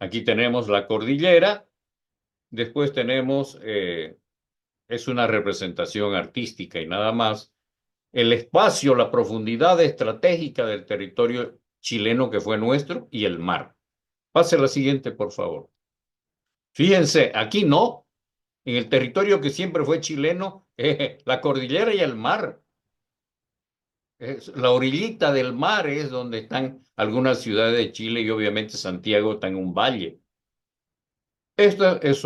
Aquí tenemos la cordillera, después tenemos, es una representación artística y nada más, el espacio, la profundidad estratégica del territorio chileno que fue nuestro y el mar. Pase la siguiente, por favor. Fíjense, aquí no, en el territorio que siempre fue chileno, la cordillera y el mar. La orillita del mar es donde están algunas ciudades de Chile y obviamente Santiago está en un valle. Esto es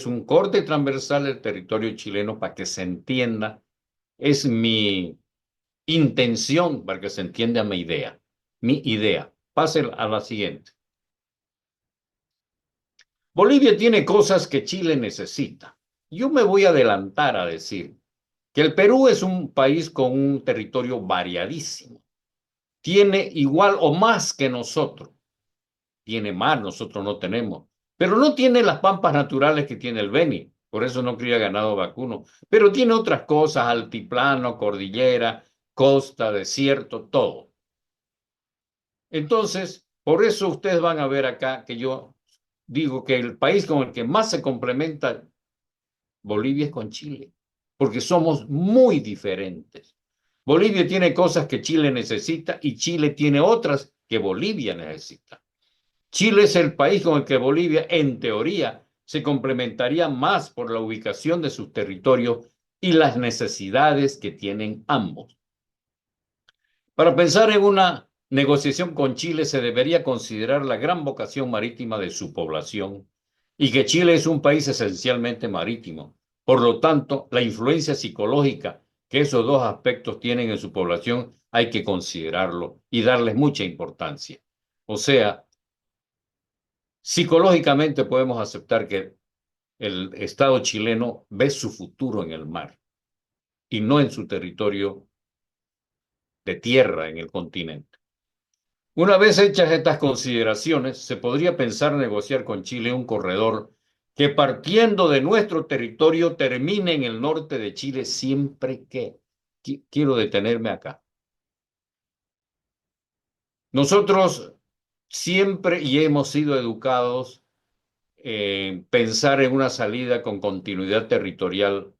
un corte transversal del territorio chileno para que se entienda. Es mi intención para que se entienda mi idea. Mi idea. Pase a la siguiente. Bolivia tiene cosas que Chile necesita. Yo me voy a adelantar a decir que el Perú es un país con un territorio variadísimo. Tiene igual o más que nosotros. Tiene mar, nosotros no tenemos. Pero no tiene las pampas naturales que tiene el Beni. Por eso no cría ganado vacuno. Pero tiene otras cosas, altiplano, cordillera, costa, desierto, todo. Entonces, por eso ustedes van a ver acá que yo digo que el país con el que más se complementa Bolivia es con Chile, porque somos muy diferentes. Bolivia tiene cosas que Chile necesita y Chile tiene otras que Bolivia necesita. Chile es el país con el que Bolivia, en teoría, se complementaría más por la ubicación de sus territorios y las necesidades que tienen ambos. Para pensar en una negociación con Chile se debería considerar la gran vocación marítima de su población y que Chile es un país esencialmente marítimo. Por lo tanto, la influencia psicológica que esos dos aspectos tienen en su población hay que considerarlo y darles mucha importancia. O sea, psicológicamente podemos aceptar que el Estado chileno ve su futuro en el mar y no en su territorio de tierra en el continente. Una vez hechas estas consideraciones, se podría pensar negociar con Chile un corredor que partiendo de nuestro territorio termine en el norte de Chile siempre que, quiero detenerme acá. Nosotros siempre y hemos sido educados en pensar en una salida con continuidad territorial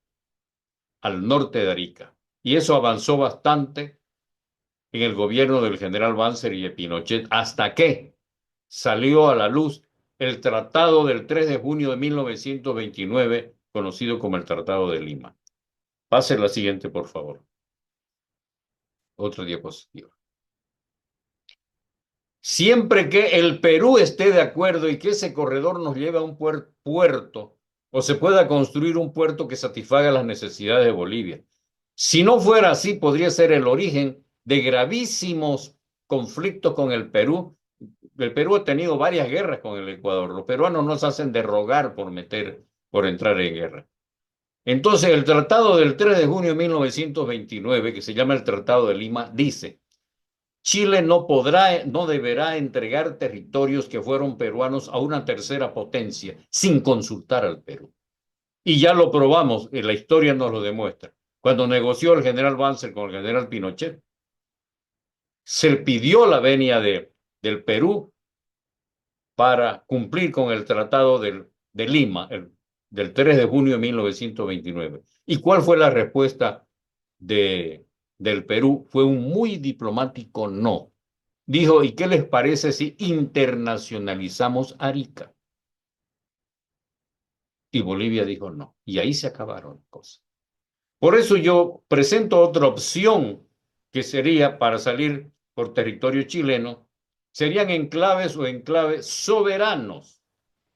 al norte de Arica. Y eso avanzó bastante en el gobierno del general Banzer y de Pinochet, hasta que salió a la luz el Tratado del 3 de junio de 1929, conocido como el Tratado de Lima. Pase la siguiente, por favor. Otra diapositiva. Siempre que el Perú esté de acuerdo y que ese corredor nos lleve a un puerto o se pueda construir un puerto que satisfaga las necesidades de Bolivia. Si no fuera así, podría ser el origen de gravísimos conflictos con el Perú. El Perú ha tenido varias guerras con el Ecuador. Los peruanos no se hacen de rogar por entrar en guerra. Entonces, el Tratado del 3 de junio de 1929, que se llama el Tratado de Lima, dice: Chile no deberá entregar territorios que fueron peruanos a una tercera potencia sin consultar al Perú. Y ya lo probamos, la historia nos lo demuestra. Cuando negoció el general Banzer con el general Pinochet, se pidió la venia del Perú para cumplir con el Tratado de Lima, del 3 de junio de 1929. ¿Y cuál fue la respuesta del Perú? Fue un muy diplomático no. Dijo, ¿y qué les parece si internacionalizamos Arica? Y Bolivia dijo no. Y ahí se acabaron las cosas. Por eso yo presento otra opción que sería para salir por territorio chileno, serían enclaves o enclaves soberanos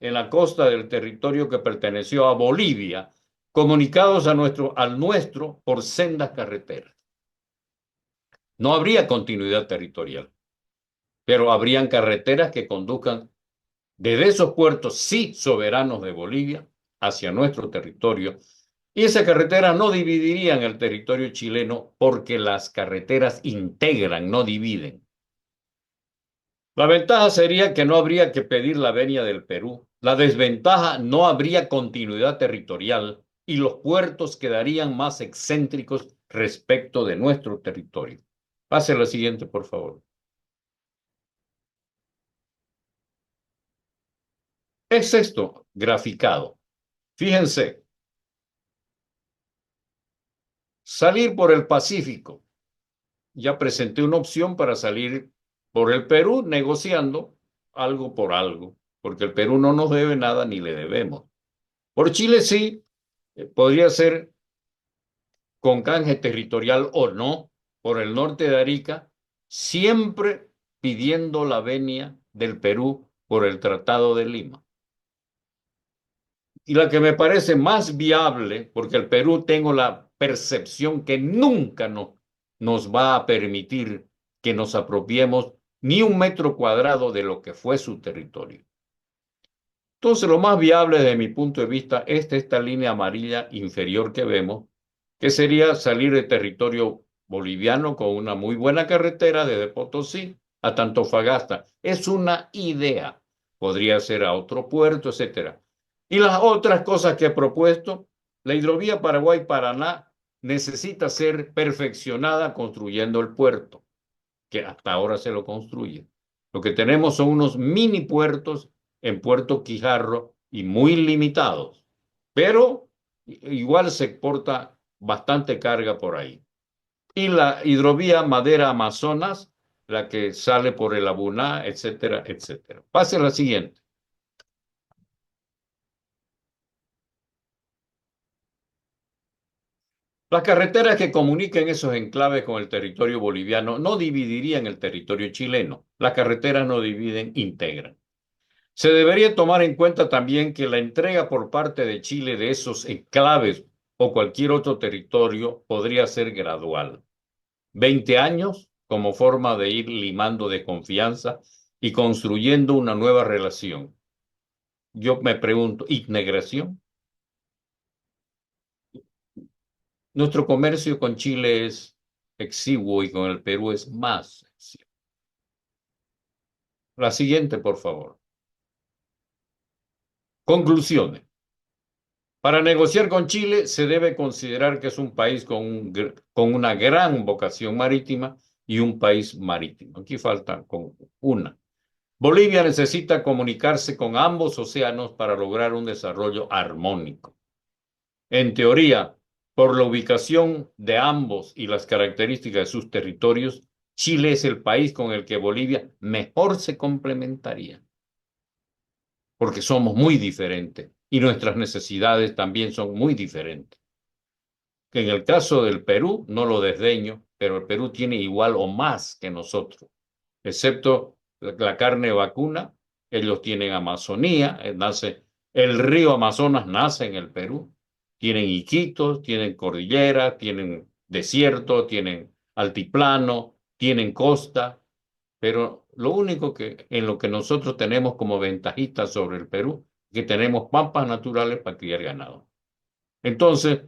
en la costa del territorio que perteneció a Bolivia, comunicados al nuestro por sendas carreteras. No habría continuidad territorial, pero habrían carreteras que conduzcan desde esos puertos, sí, soberanos de Bolivia, hacia nuestro territorio. Y esas carreteras no dividirían el territorio chileno porque las carreteras integran, no dividen. La ventaja sería que no habría que pedir la venia del Perú. La desventaja, no habría continuidad territorial y los puertos quedarían más excéntricos respecto de nuestro territorio. Pase la siguiente, por favor. Es esto graficado. Fíjense, salir por el Pacífico. Ya presenté una opción para salir por el Perú negociando algo por algo, porque el Perú no nos debe nada ni le debemos. Por Chile sí, podría ser con canje territorial o no, por el norte de Arica, siempre pidiendo la venia del Perú por el Tratado de Lima. Y la que me parece más viable, porque el Perú tengo la percepción que nunca nos va a permitir que nos apropiemos ni un metro cuadrado de lo que fue su territorio. Entonces, lo más viable desde mi punto de vista es esta línea amarilla inferior que vemos, que sería salir de territorio boliviano con una muy buena carretera desde Potosí a Antofagasta. Es una idea. Podría ser a otro puerto, etcétera. Y las otras cosas que he propuesto, la hidrovía Paraguay-Paraná necesita ser perfeccionada construyendo el puerto, que hasta ahora se lo construye. Lo que tenemos son unos mini puertos en Puerto Quijarro y muy limitados, pero igual se exporta bastante carga por ahí. Y la hidrovía Madera-Amazonas, la que sale por el Abuná, etcétera, etcétera. Pase a la siguiente. Las carreteras que comuniquen esos enclaves con el territorio boliviano no dividirían el territorio chileno. Las carreteras no dividen, integran. Se debería tomar en cuenta también que la entrega por parte de Chile de esos enclaves o cualquier otro territorio podría ser gradual. 20 años como forma de ir limando desconfianza y construyendo una nueva relación. Yo me pregunto, ¿integración? Nuestro comercio con Chile es exiguo y con el Perú es más exiguo. La siguiente, por favor. Conclusiones. Para negociar con Chile se debe considerar que es un país con una gran vocación marítima y un país marítimo. Aquí falta con una. Bolivia necesita comunicarse con ambos océanos para lograr un desarrollo armónico. En teoría, por la ubicación de ambos y las características de sus territorios, Chile es el país con el que Bolivia mejor se complementaría, porque somos muy diferentes y nuestras necesidades también son muy diferentes. Que en el caso del Perú, no lo desdeño, pero el Perú tiene igual o más que nosotros, excepto la carne vacuna, ellos tienen Amazonía, el río Amazonas nace en el Perú, tienen Iquitos, tienen cordillera, tienen desierto, tienen altiplano, tienen costa, pero lo único que en lo que nosotros tenemos como ventajita sobre el Perú, que tenemos pampas naturales para criar ganado. Entonces,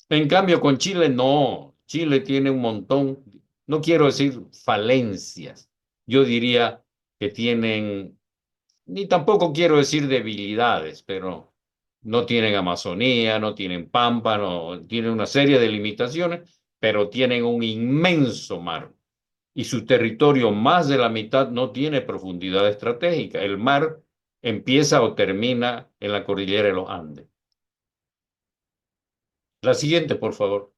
en cambio con Chile no, Chile tiene un montón, no quiero decir falencias, yo diría que tienen, ni tampoco quiero decir debilidades, pero no tienen Amazonía, no tienen Pampa, no, tienen una serie de limitaciones, pero tienen un inmenso mar y su territorio, más de la mitad, no tiene profundidad estratégica. El mar empieza o termina en la cordillera de los Andes. La siguiente, por favor.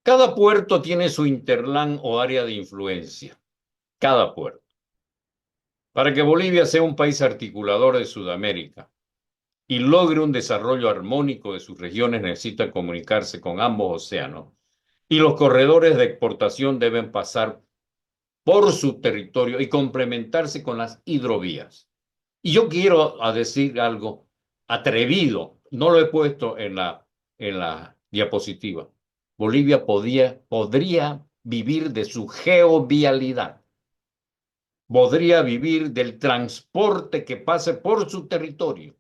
Cada puerto tiene su interland o área de influencia. Cada puerto. Para que Bolivia sea un país articulador de Sudamérica y logre un desarrollo armónico de sus regiones, necesita comunicarse con ambos océanos. Y los corredores de exportación deben pasar por su territorio y complementarse con las hidrovías. Y yo quiero decir algo atrevido, no lo he puesto en la diapositiva. Bolivia podría vivir de su geovialidad, podría vivir del transporte que pase por su territorio,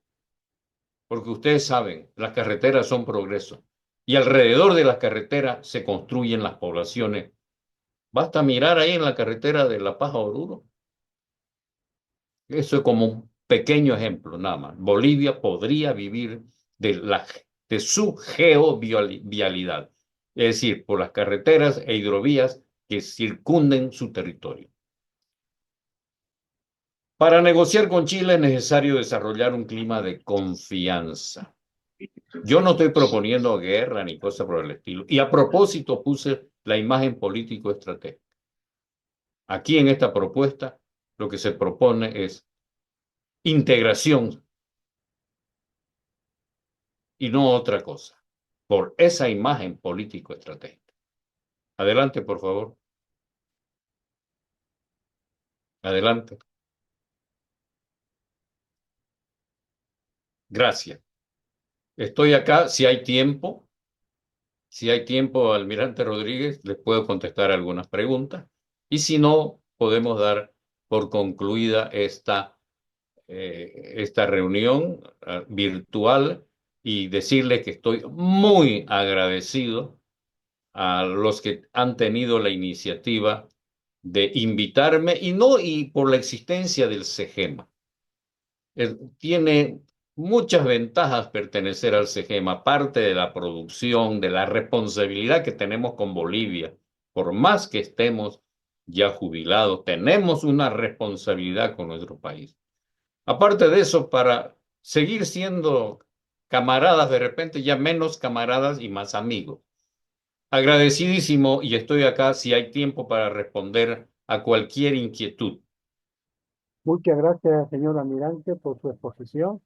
porque ustedes saben, las carreteras son progreso y alrededor de las carreteras se construyen las poblaciones. Basta mirar ahí en la carretera de La Paz a Oruro. Eso es como un pequeño ejemplo, nada más. Bolivia podría vivir de su geovialidad, es decir, por las carreteras e hidrovías que circunden su territorio. Para negociar con Chile es necesario desarrollar un clima de confianza. Yo no estoy proponiendo guerra ni cosa por el estilo. Y a propósito puse la imagen político-estratégica. Aquí en esta propuesta lo que se propone es integración y no otra cosa, por esa imagen político-estratégica. Adelante, por favor. Adelante. Gracias. Estoy acá. Si hay tiempo, almirante Rodríguez, les puedo contestar algunas preguntas. Y si no, podemos dar por concluida esta reunión virtual y decirles que estoy muy agradecido a los que han tenido la iniciativa de invitarme y por la existencia del SEGEMA. Tiene muchas ventajas pertenecer al SEGEMA, aparte de la producción, de la responsabilidad que tenemos con Bolivia. Por más que estemos ya jubilados, tenemos una responsabilidad con nuestro país. Aparte de eso, para seguir siendo camaradas, de repente ya menos camaradas y más amigos. Agradecidísimo y estoy acá si hay tiempo para responder a cualquier inquietud. Muchas gracias, señor almirante, por su exposición.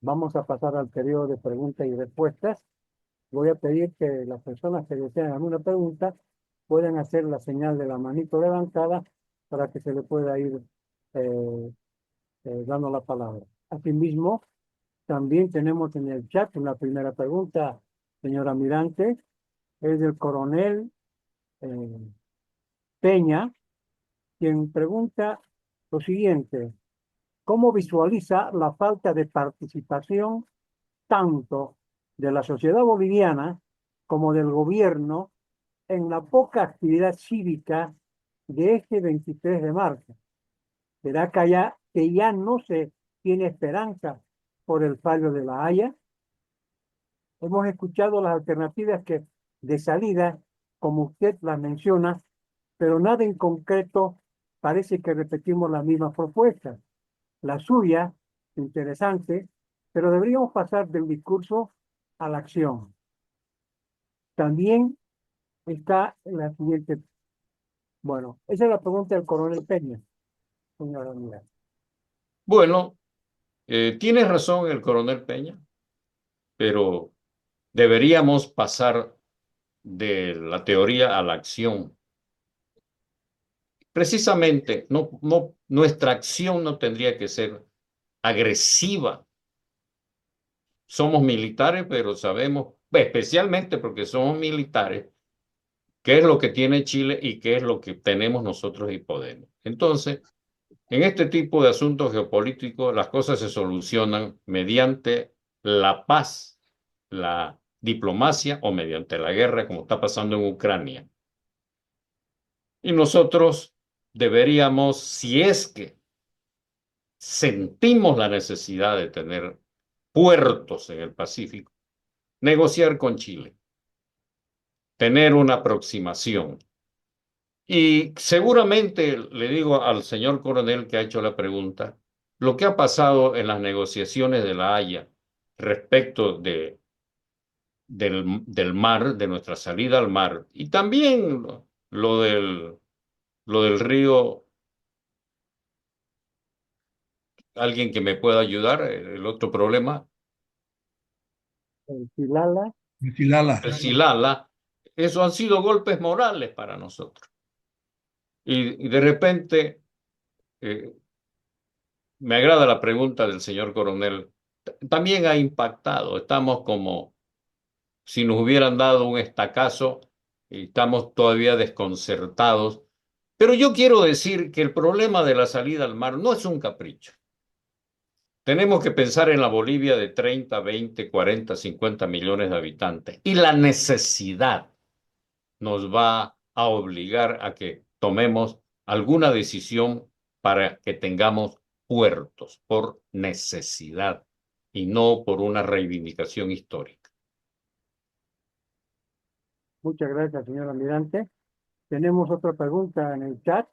Vamos a pasar al periodo de preguntas y respuestas. Voy a pedir que las personas que deseen alguna pregunta puedan hacer la señal de la manito levantada para que se le pueda ir eh, dando la palabra. Asimismo, también tenemos en el chat una primera pregunta, señor almirante, es del coronel eh, Peña, quien pregunta lo siguiente: ¿cómo visualiza la falta de participación tanto de la sociedad boliviana como del gobierno en la poca actividad cívica de este 23 de marzo? ¿Será que ya no se tiene esperanza por el fallo de La Haya? Hemos escuchado las alternativas de salida, como usted las menciona, pero nada en concreto. Parece que repetimos las mismas propuestas. La suya, interesante, pero deberíamos pasar del discurso a la acción. También está la siguiente. Bueno, esa es la pregunta del coronel Peña, señora Mira. Bueno, tiene razón el coronel Peña, pero deberíamos pasar de la teoría a la acción. Precisamente, nuestra acción no tendría que ser agresiva. Somos militares, pero sabemos, especialmente porque somos militares, qué es lo que tiene Chile y qué es lo que tenemos nosotros y podemos. Entonces, en este tipo de asuntos geopolíticos, las cosas se solucionan mediante la paz, la diplomacia o mediante la guerra, como está pasando en Ucrania. Y nosotros deberíamos, si es que sentimos la necesidad de tener puertos en el Pacífico, negociar con Chile, tener una aproximación. Y seguramente le digo al señor coronel que ha hecho la pregunta, lo que ha pasado en las negociaciones de La Haya respecto del mar, de nuestra salida al mar, y también lo del río, alguien que me pueda ayudar, el otro problema, El Filala, Filala. el Silala, eso han sido golpes morales para nosotros. Y de repente, eh, me agrada la pregunta del señor coronel. También ha impactado. Estamos como si nos hubieran dado un estacazo y estamos todavía desconcertados. Pero yo quiero decir que el problema de la salida al mar no es un capricho. Tenemos que pensar en la Bolivia de 30, 20, 40, 50 millones de habitantes y la necesidad nos va a obligar a que tomemos alguna decisión para que tengamos puertos por necesidad y no por una reivindicación histórica. muchas gracias, señor almirante. Tenemos otra pregunta en el chat